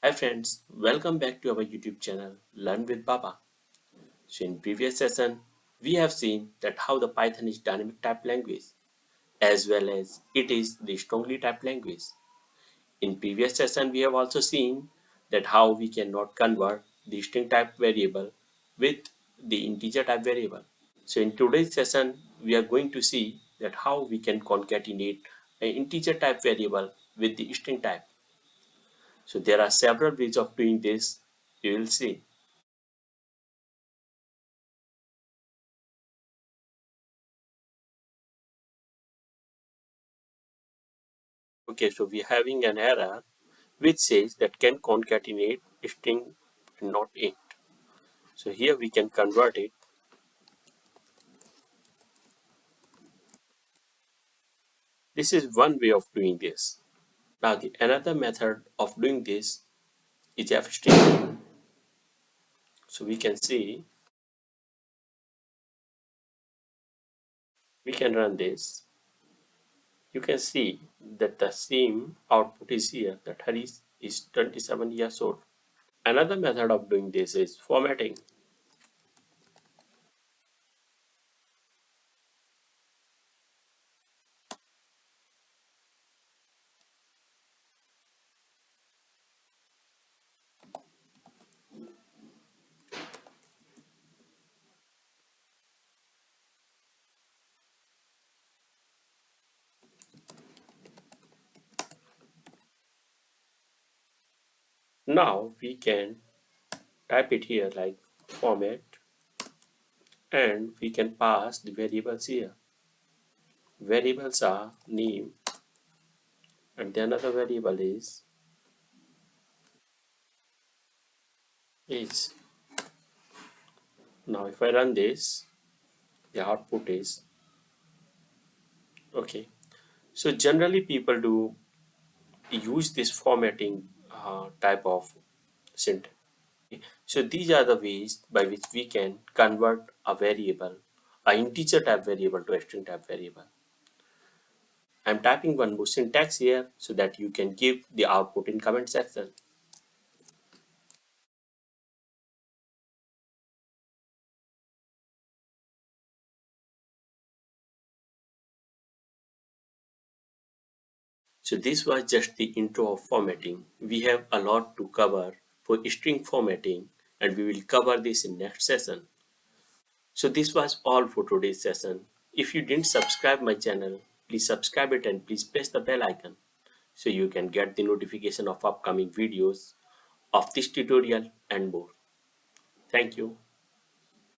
Hi friends, welcome back to our YouTube channel Learn with Baba. So in previous session, we have seen that how the Python is dynamic type language as well as it is the strongly typed language. In previous session, we have also seen that how we cannot convert the string type variable with the integer type variable. So in today's session, we are going to see that how we can concatenate an integer type variable with the string type. So there are several ways of doing this. You will see. Okay, so we're having an error which says that can concatenate string and not int. So here we can convert it. This is one way of doing this. Now the another method of doing this is fstring. So we can see, we can run this. You can see that the same output is here that Harish is 27 years old. Another method of doing this is formatting. Now we can type it here like format and we can pass the variables here. Variables are name and the another variable is age. Now if I run this, the output is okay. So generally people do use this formatting type of syntax. So these are the ways by which we can convert a variable, a integer type variable to a string type variable. I'm typing one more syntax here so that you can give the output in comment section. So this was just the intro of formatting. We have a lot to cover for string formatting and we will cover this in next session. So this was all for today's session. If you didn't subscribe my channel, please subscribe it and please press the bell icon so you can get the notification of upcoming videos of this tutorial and more. Thank you.